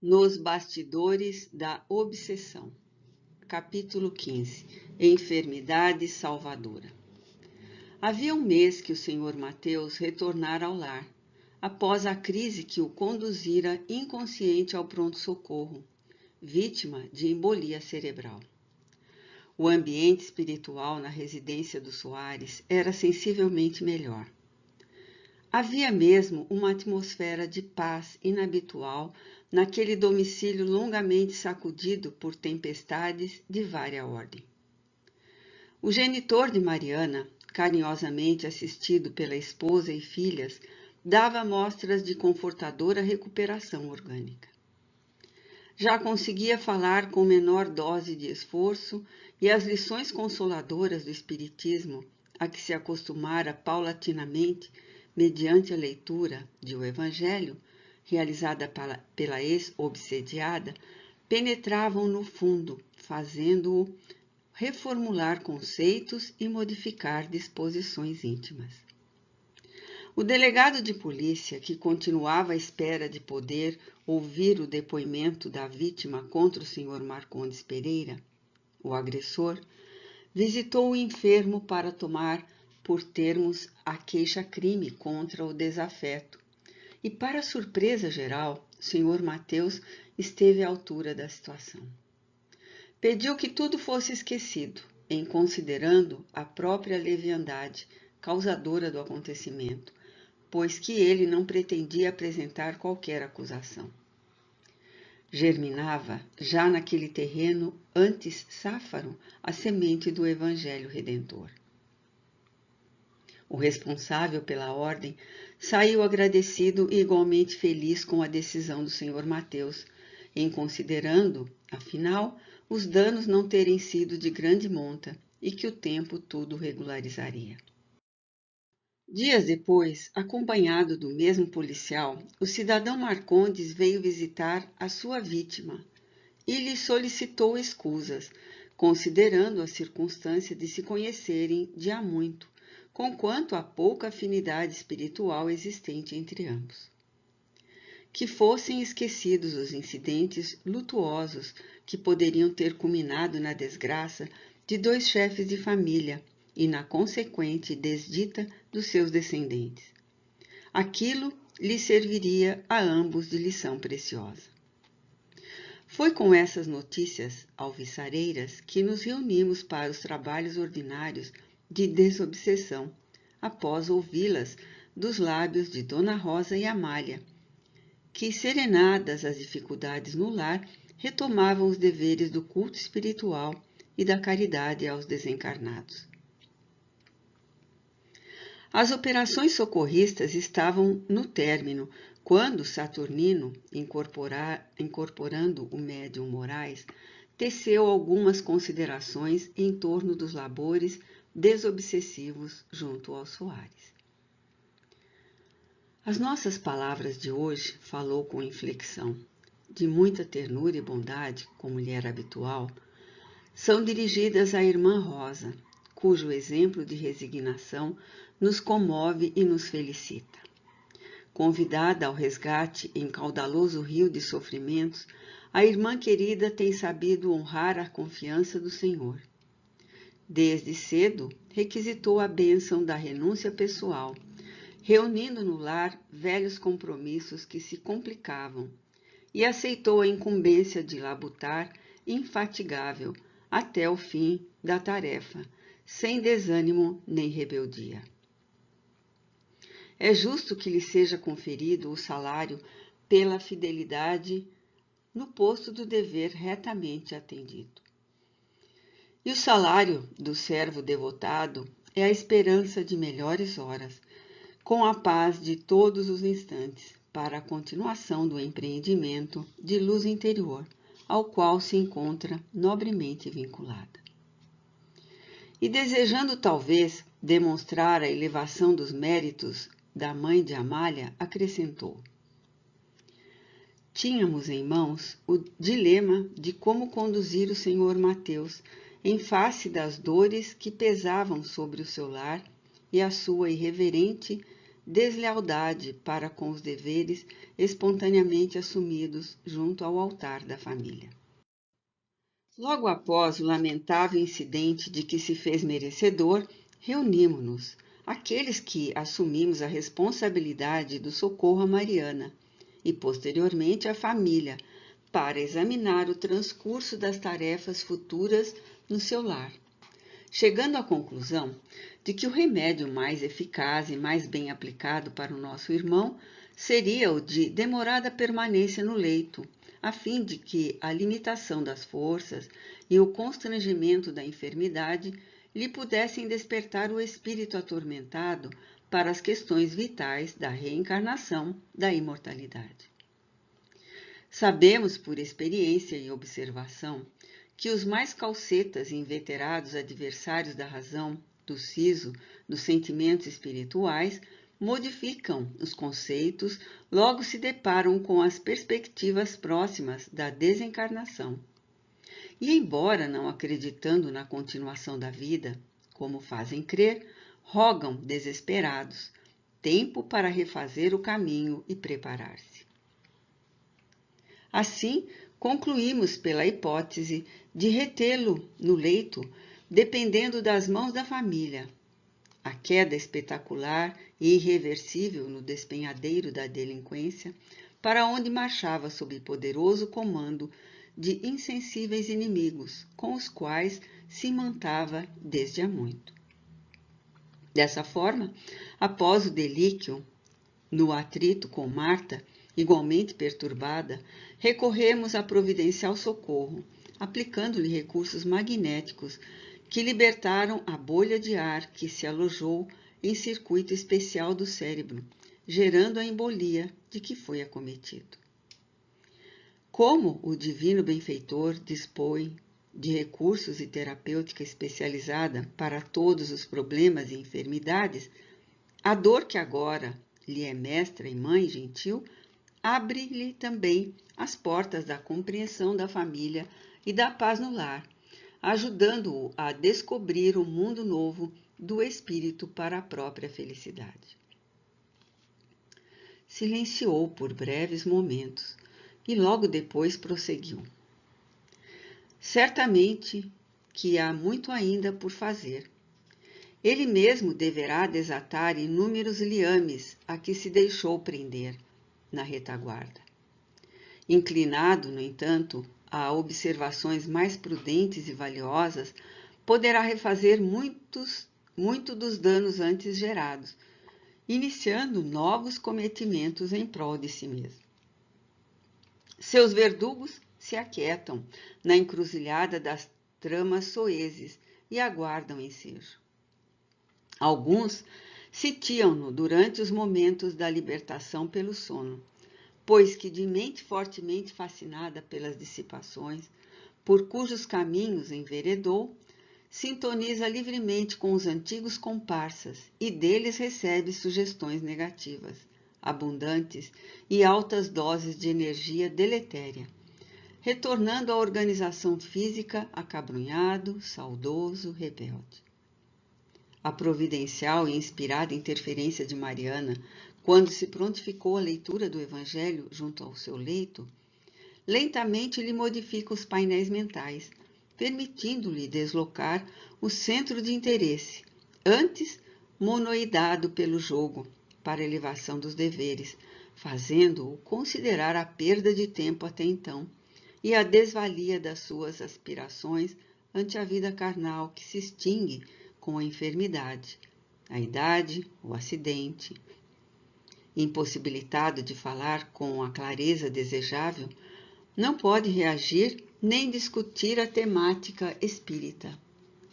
Nos bastidores da obsessão. Capítulo 15. Enfermidade salvadora. Havia um mês que o Sr. Mateus retornara ao lar, após a crise que o conduzira inconsciente ao pronto-socorro, vítima de embolia cerebral. O ambiente espiritual na residência dos Soares era sensivelmente melhor. Havia mesmo uma atmosfera de paz inabitual naquele domicílio longamente sacudido por tempestades de vária ordem. O genitor de Mariana, carinhosamente assistido pela esposa e filhas, dava mostras de confortadora recuperação orgânica. Já conseguia falar com menor dose de esforço e as lições consoladoras do Espiritismo, a que se acostumara paulatinamente, mediante a leitura de O Evangelho, realizada pela ex-obsediada, penetravam no fundo, fazendo-o reformular conceitos e modificar disposições íntimas. O delegado de polícia, que continuava à espera de poder ouvir o depoimento da vítima contra o Sr. Marcondes Pereira, o agressor, visitou o enfermo para tomar por termos a queixa-crime contra o desafeto. E, para surpresa geral, o Sr. Mateus esteve à altura da situação. Pediu que tudo fosse esquecido, em considerando a própria leviandade causadora do acontecimento, pois que ele não pretendia apresentar qualquer acusação. Germinava, já naquele terreno antes sáfaro, a semente do Evangelho Redentor. O responsável pela ordem saiu agradecido e igualmente feliz com a decisão do Sr. Mateus, em considerando, afinal, os danos não terem sido de grande monta e que o tempo tudo regularizaria. Dias depois, acompanhado do mesmo policial, o cidadão Marcondes veio visitar a sua vítima e lhe solicitou escusas, considerando a circunstância de se conhecerem de há muito, conquanto a pouca afinidade espiritual existente entre ambos. Que fossem esquecidos os incidentes lutuosos que poderiam ter culminado na desgraça de dois chefes de família e na consequente desdita dos seus descendentes. Aquilo lhe serviria a ambos de lição preciosa. Foi com essas notícias alvissareiras que nos reunimos para os trabalhos ordinários de desobsessão, após ouvi-las dos lábios de Dona Rosa e Amália, que, serenadas as dificuldades no lar, retomavam os deveres do culto espiritual e da caridade aos desencarnados. As operações socorristas estavam no término, quando Saturnino, incorporando o médium Moraes, teceu algumas considerações em torno dos labores desobsessivos junto aos Soares. As nossas palavras de hoje, falou com inflexão, de muita ternura e bondade, como lhe era habitual, são dirigidas à irmã Rosa, cujo exemplo de resignação nos comove e nos felicita. Convidada ao resgate em caudaloso rio de sofrimentos, a irmã querida tem sabido honrar a confiança do Senhor. Desde cedo, requisitou a bênção da renúncia pessoal, reunindo no lar velhos compromissos que se complicavam, e aceitou a incumbência de labutar infatigável até o fim da tarefa, sem desânimo nem rebeldia. É justo que lhe seja conferido o salário pela fidelidade no posto do dever retamente atendido. E o salário do servo devotado é a esperança de melhores horas, com a paz de todos os instantes, para a continuação do empreendimento de luz interior, ao qual se encontra nobremente vinculada. E desejando talvez demonstrar a elevação dos méritos da mãe de Amália, acrescentou: tínhamos em mãos o dilema de como conduzir o Sr. Mateus em face das dores que pesavam sobre o seu lar e a sua irreverente deslealdade para com os deveres espontaneamente assumidos junto ao altar da família. Logo após o lamentável incidente de que se fez merecedor, reunimos-nos, aqueles que assumimos a responsabilidade do socorro a Mariana e, posteriormente, a família, para examinar o transcurso das tarefas futuras no seu lar, chegando à conclusão de que o remédio mais eficaz e mais bem aplicado para o nosso irmão seria o de demorada permanência no leito, a fim de que a limitação das forças e o constrangimento da enfermidade lhe pudessem despertar o espírito atormentado para as questões vitais da reencarnação, da imortalidade. Sabemos por experiência e observação que os mais calcetas e inveterados adversários da razão, do siso, dos sentimentos espirituais, modificam os conceitos, logo se deparam com as perspectivas próximas da desencarnação. E embora não acreditando na continuação da vida, como fazem crer, rogam desesperados tempo para refazer o caminho e preparar-se. Assim, concluímos pela hipótese de retê-lo no leito, dependendo das mãos da família. A queda espetacular e irreversível no despenhadeiro da delinquência, para onde marchava sob poderoso comando de insensíveis inimigos, com os quais se imantava desde há muito. Dessa forma, após o delíquio, no atrito com Marta, igualmente perturbada, recorremos a providencial socorro, aplicando-lhe recursos magnéticos que libertaram a bolha de ar que se alojou em circuito especial do cérebro, gerando a embolia de que foi acometido. Como o divino benfeitor dispõe de recursos e terapêutica especializada para todos os problemas e enfermidades, a dor que agora lhe é mestra e mãe gentil, abre-lhe também as portas da compreensão da família e da paz no lar, ajudando-o a descobrir um mundo novo do espírito para a própria felicidade. Silenciou por breves momentos e logo depois prosseguiu. Certamente que há muito ainda por fazer. Ele mesmo deverá desatar inúmeros liames a que se deixou prender na retaguarda. Inclinado, no entanto, a observações mais prudentes e valiosas, poderá refazer muito dos danos antes gerados, iniciando novos cometimentos em prol de si mesmo. Seus verdugos se aquietam na encruzilhada das tramas soezes e aguardam ensejo. Alguns sitiam-no durante os momentos da libertação pelo sono, pois que de mente fortemente fascinada pelas dissipações, por cujos caminhos enveredou, sintoniza livremente com os antigos comparsas e deles recebe sugestões negativas, abundantes e altas doses de energia deletéria, retornando à organização física acabrunhado, saudoso, rebelde. A providencial e inspirada interferência de Mariana, quando se prontificou a leitura do Evangelho junto ao seu leito, lentamente lhe modifica os painéis mentais, permitindo-lhe deslocar o centro de interesse, antes monoidado pelo jogo, para a elevação dos deveres, fazendo-o considerar a perda de tempo até então e a desvalia das suas aspirações ante a vida carnal que se extingue com a enfermidade, a idade, o acidente. Impossibilitado de falar com a clareza desejável, não pode reagir nem discutir a temática espírita.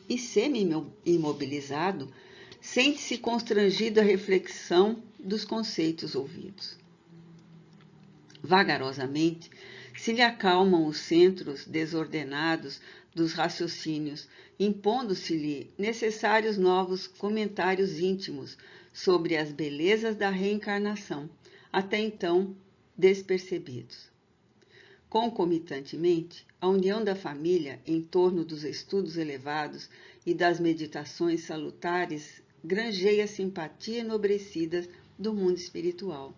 E semi-imobilizado, sente-se constrangido à reflexão dos conceitos ouvidos. Vagarosamente, se lhe acalmam os centros desordenados dos raciocínios, impondo-se-lhe necessários novos comentários íntimos sobre as belezas da reencarnação, até então despercebidos. Concomitantemente, a união da família em torno dos estudos elevados e das meditações salutares granjeia simpatia enobrecida do mundo espiritual.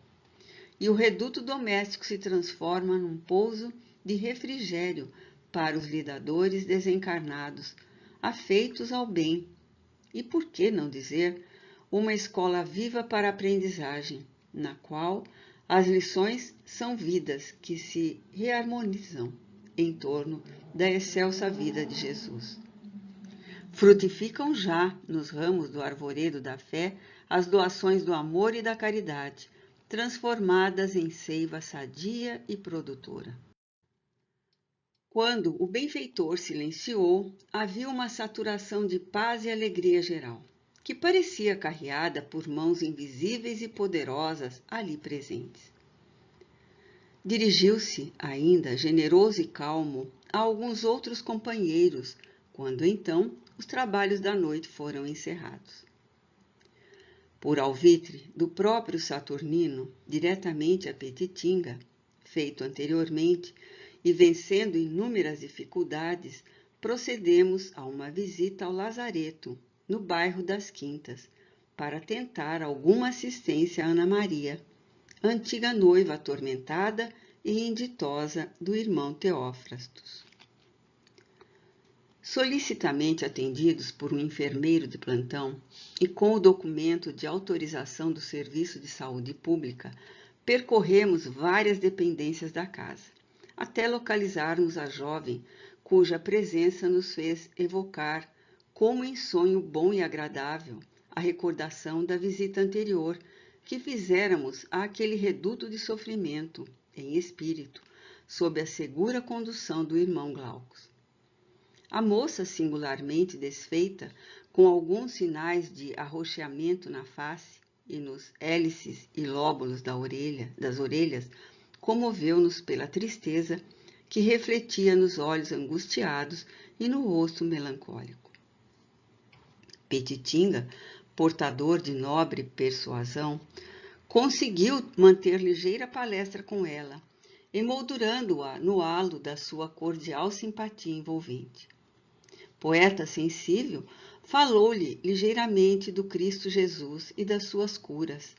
E o reduto doméstico se transforma num pouso de refrigério para os lidadores desencarnados, afeitos ao bem. E por que não dizer, uma escola viva para a aprendizagem, na qual as lições são vidas que se reharmonizam em torno da excelsa vida de Jesus. Frutificam já nos ramos do arvoredo da fé as doações do amor e da caridade, transformadas em seiva sadia e produtora. Quando o benfeitor silenciou, havia uma saturação de paz e alegria geral, que parecia carreada por mãos invisíveis e poderosas ali presentes. Dirigiu-se, ainda generoso e calmo, a alguns outros companheiros, quando então os trabalhos da noite foram encerrados. Por alvitre do próprio Saturnino, diretamente a Petitinga, feito anteriormente, e vencendo inúmeras dificuldades, procedemos a uma visita ao lazareto, no bairro das Quintas, para tentar alguma assistência a Ana Maria, antiga noiva atormentada e inditosa do irmão Teófrastos. Solicitamente atendidos por um enfermeiro de plantão e com o documento de autorização do Serviço de Saúde Pública, percorremos várias dependências da casa, até localizarmos a jovem cuja presença nos fez evocar, como em sonho bom e agradável, a recordação da visita anterior que fizéramos àquele reduto de sofrimento, em espírito, sob a segura condução do irmão Glaucus. A moça, singularmente desfeita, com alguns sinais de arroxeamento na face e nos hélices e lóbulos das orelhas, comoveu-nos pela tristeza que refletia nos olhos angustiados e no rosto melancólico. Petitinga, portador de nobre persuasão, conseguiu manter ligeira palestra com ela, emoldurando-a no halo da sua cordial simpatia envolvente. Poeta sensível, falou-lhe ligeiramente do Cristo Jesus e das suas curas.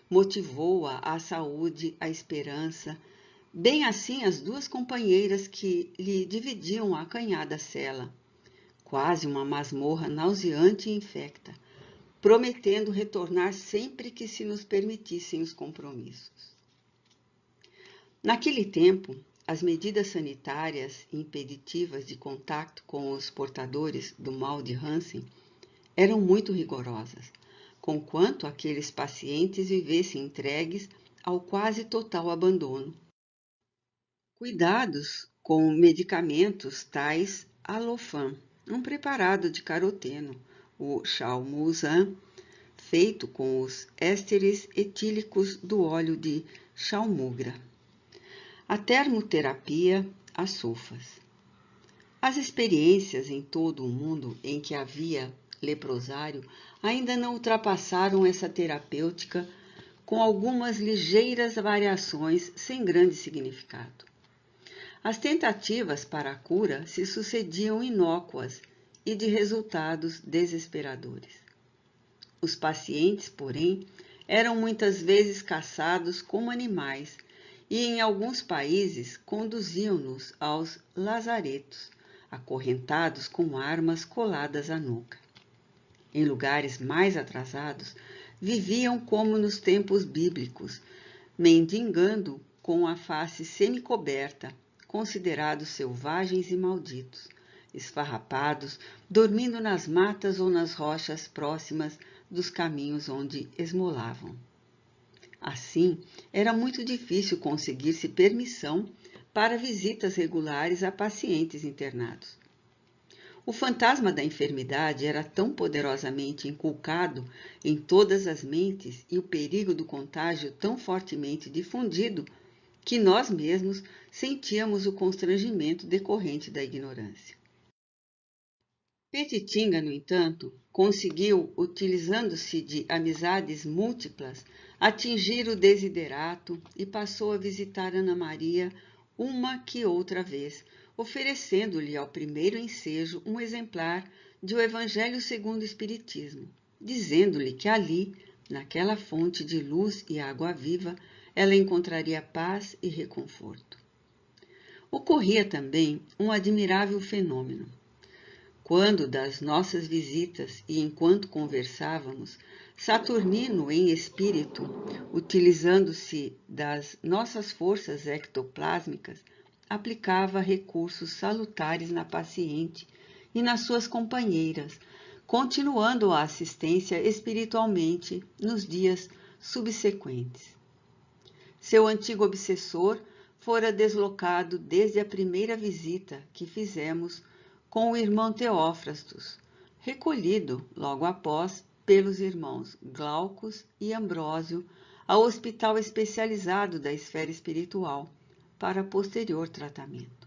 Motivou-a à saúde, à esperança, bem assim as duas companheiras que lhe dividiam a acanhada cela, quase uma masmorra nauseante e infecta, prometendo retornar sempre que se nos permitissem os compromissos. Naquele tempo, as medidas sanitárias impeditivas de contato com os portadores do mal de Hansen eram muito rigorosas, conquanto aqueles pacientes vivessem entregues ao quase total abandono. Cuidados com medicamentos tais Alofan, um preparado de caroteno, o Chalmuzan, feito com os ésteres etílicos do óleo de chalmugra. A termoterapia, as sulfas. As experiências em todo o mundo em que havia leprosário ainda não ultrapassaram essa terapêutica, com algumas ligeiras variações sem grande significado. As tentativas para a cura se sucediam inócuas e de resultados desesperadores. Os pacientes, porém, eram muitas vezes caçados como animais e, em alguns países, conduziam-nos aos lazaretos, acorrentados com armas coladas à nuca. Em lugares mais atrasados, viviam como nos tempos bíblicos, mendigando com a face semicoberta, considerados selvagens e malditos, esfarrapados, dormindo nas matas ou nas rochas próximas dos caminhos onde esmolavam. Assim, era muito difícil conseguir-se permissão para visitas regulares a pacientes internados. O fantasma da enfermidade era tão poderosamente inculcado em todas as mentes e o perigo do contágio tão fortemente difundido que nós mesmos sentíamos o constrangimento decorrente da ignorância. Petitinga, no entanto, conseguiu, utilizando-se de amizades múltiplas, atingir o desiderato e passou a visitar Ana Maria uma que outra vez, oferecendo-lhe ao primeiro ensejo um exemplar de O Evangelho segundo o Espiritismo, dizendo-lhe que ali naquela fonte de luz e água viva, ela encontraria paz e reconforto. Ocorria também um admirável fenômeno. Quando das nossas visitas e enquanto conversávamos, Saturnino, em espírito, utilizando-se das nossas forças ectoplásmicas, aplicava recursos salutares na paciente e nas suas companheiras, continuando a assistência espiritualmente nos dias subsequentes. Seu antigo obsessor fora deslocado desde a primeira visita que fizemos com o irmão Teófrastos, recolhido logo após pelos irmãos Glaucus e Ambrósio ao hospital especializado da esfera espiritual para posterior tratamento.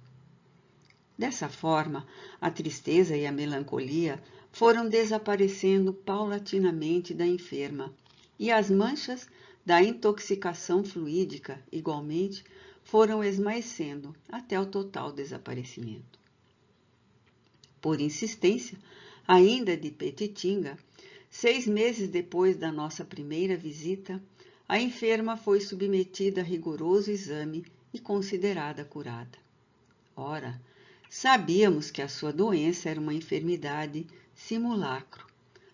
Dessa forma, a tristeza e a melancolia foram desaparecendo paulatinamente da enferma e as manchas da intoxicação fluídica, igualmente, foram esmaecendo até o total desaparecimento. Por insistência, ainda de Petitinga, 6 meses depois da nossa primeira visita, a enferma foi submetida a rigoroso exame e considerada curada. Ora, sabíamos que a sua doença era uma enfermidade simulacro,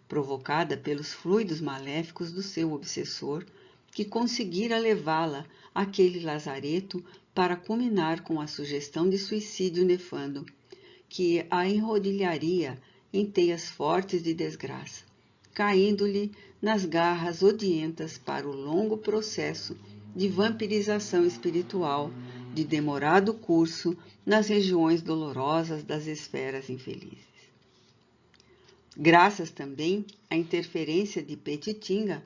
provocada pelos fluidos maléficos do seu obsessor, que conseguira levá-la àquele lazareto para culminar com a sugestão de suicídio nefando, que a enrodilharia em teias fortes de desgraça, caindo-lhe nas garras odientas para o longo processo de vampirização espiritual de demorado curso nas regiões dolorosas das esferas infelizes. Graças também à interferência de Petitinga,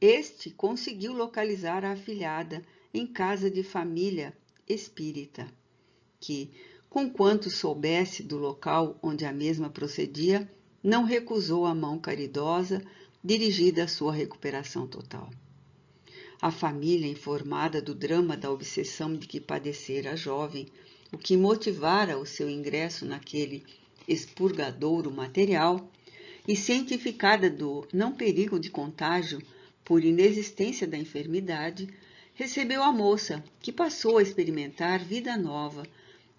este conseguiu localizar a afilhada em casa de família espírita, que, conquanto soubesse do local onde a mesma procedia, não recusou a mão caridosa dirigida à sua recuperação total. A família, informada do drama da obsessão de que padecera a jovem, o que motivara o seu ingresso naquele expurgadouro material, e cientificada do não perigo de contágio por inexistência da enfermidade, recebeu a moça, que passou a experimentar vida nova,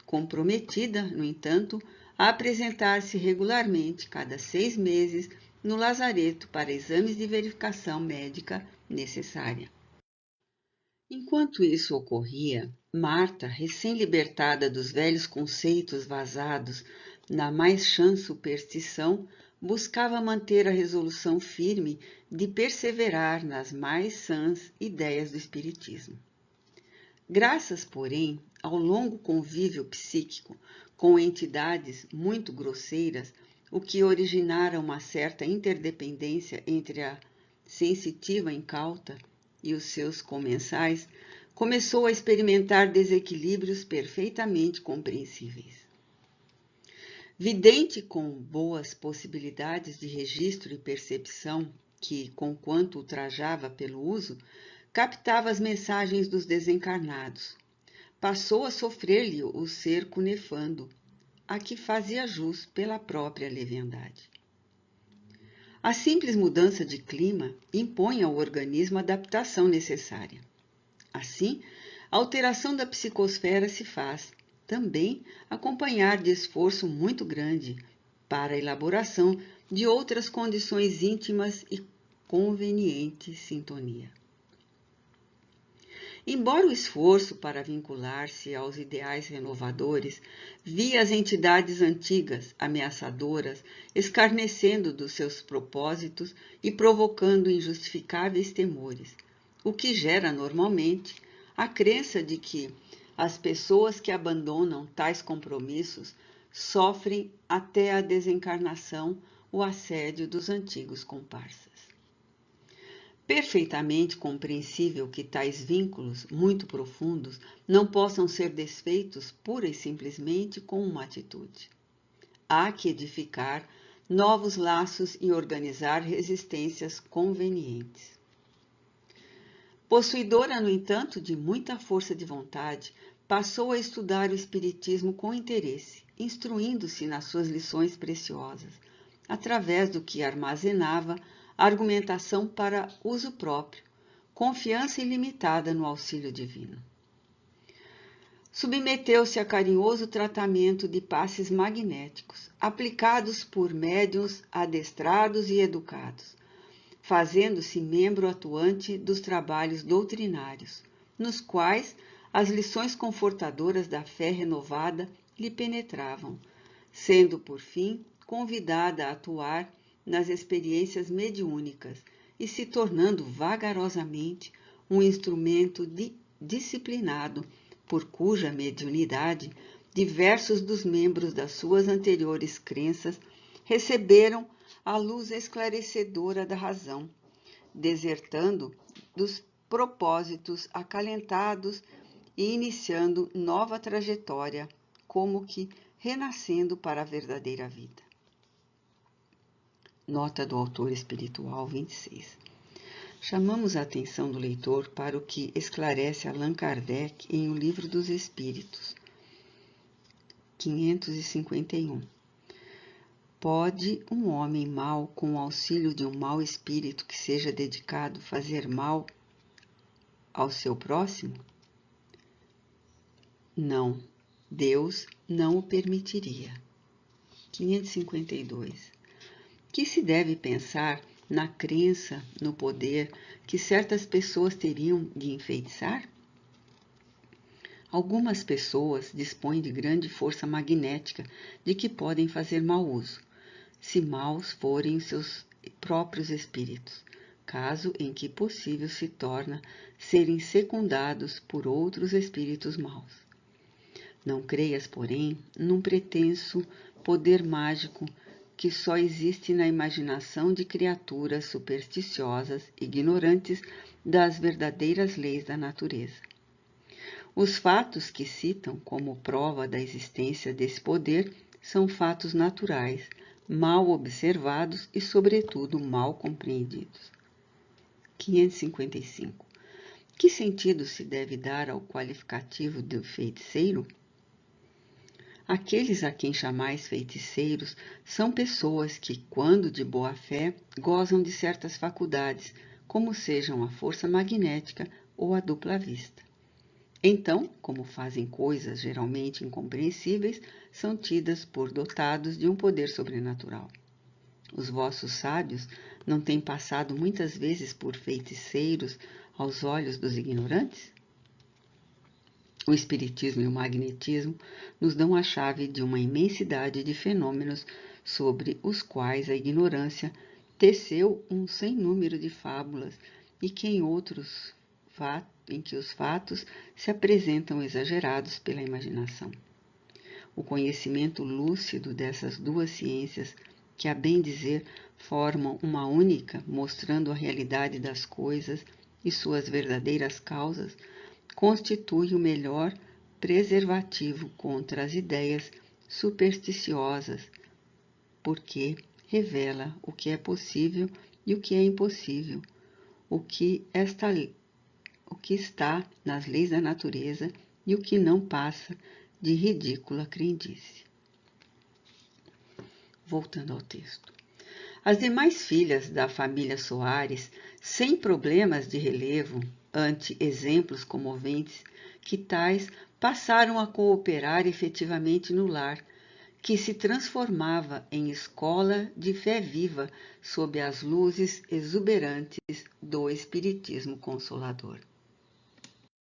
comprometida, no entanto, a apresentar-se regularmente cada 6 meses no lazareto para exames de verificação médica necessária. Enquanto isso ocorria, Marta, recém-libertada dos velhos conceitos vazados na mais chã superstição, buscava manter a resolução firme de perseverar nas mais sãs ideias do espiritismo. Graças, porém, ao longo convívio psíquico com entidades muito grosseiras, o que originara uma certa interdependência entre a sensitiva incauta e os seus comensais, começou a experimentar desequilíbrios perfeitamente compreensíveis. Vidente com boas possibilidades de registro e percepção, que, conquanto ultrajava pelo uso, captava as mensagens dos desencarnados, passou a sofrer-lhe o cerco nefando, a que fazia jus pela própria leviandade. A simples mudança de clima impõe ao organismo a adaptação necessária. Assim, a alteração da psicosfera se faz, também, acompanhar de esforço muito grande para a elaboração de outras condições íntimas e conveniente sintonia. Embora o esforço para vincular-se aos ideais renovadores via as entidades antigas, ameaçadoras, escarnecendo dos seus propósitos e provocando injustificáveis temores, o que gera normalmente a crença de que as pessoas que abandonam tais compromissos sofrem até a desencarnação o assédio dos antigos comparsas. Perfeitamente compreensível que tais vínculos, muito profundos, não possam ser desfeitos pura e simplesmente com uma atitude. Há que edificar novos laços e organizar resistências convenientes. Possuidora, no entanto, de muita força de vontade, passou a estudar o Espiritismo com interesse, instruindo-se nas suas lições preciosas, através do que armazenava argumentação para uso próprio, confiança ilimitada no auxílio divino. Submeteu-se a carinhoso tratamento de passes magnéticos, aplicados por médiuns adestrados e educados, fazendo-se membro atuante dos trabalhos doutrinários, nos quais as lições confortadoras da fé renovada lhe penetravam, sendo, por fim, convidada a atuar nas experiências mediúnicas e se tornando vagarosamente um instrumento disciplinado, por cuja mediunidade diversos dos membros das suas anteriores crenças receberam a luz esclarecedora da razão, desertando dos propósitos acalentados e iniciando nova trajetória, como que renascendo para a verdadeira vida. Nota do autor espiritual 26. Chamamos a atenção do leitor para o que esclarece Allan Kardec em O Livro dos Espíritos, 551. Pode um homem mau, com o auxílio de um mau espírito que seja dedicado, fazer mal ao seu próximo? Não, Deus não o permitiria. 552. Que se deve pensar na crença no poder que certas pessoas teriam de enfeitiçar? Algumas pessoas dispõem de grande força magnética de que podem fazer mau uso, se maus forem os seus próprios espíritos, caso em que possível se torna serem secundados por outros espíritos maus. Não creias, porém, num pretenso poder mágico que só existe na imaginação de criaturas supersticiosas, ignorantes das verdadeiras leis da natureza. Os fatos que citam como prova da existência desse poder são fatos naturais, mal observados e, sobretudo, mal compreendidos. 555. Que sentido se deve dar ao qualificativo de feiticeiro? Aqueles a quem chamais feiticeiros são pessoas que, quando de boa fé, gozam de certas faculdades, como sejam a força magnética ou a dupla vista. Então, como fazem coisas geralmente incompreensíveis, são tidas por dotados de um poder sobrenatural. Os vossos sábios não têm passado muitas vezes por feiticeiros aos olhos dos ignorantes? O espiritismo e o magnetismo nos dão a chave de uma imensidade de fenômenos sobre os quais a ignorância teceu um sem número de fábulas e que em que os fatos se apresentam exagerados pela imaginação. O conhecimento lúcido dessas duas ciências, que a bem dizer formam uma única, mostrando a realidade das coisas e suas verdadeiras causas, constitui o melhor preservativo contra as ideias supersticiosas, porque revela o que é possível e o que é impossível, o que está nas leis da natureza e o que não passa de ridícula crendice. Voltando ao texto. As demais filhas da família Soares, sem problemas de relevo, ante exemplos comoventes, que tais passaram a cooperar efetivamente no lar, que se transformava em escola de fé viva sob as luzes exuberantes do Espiritismo Consolador.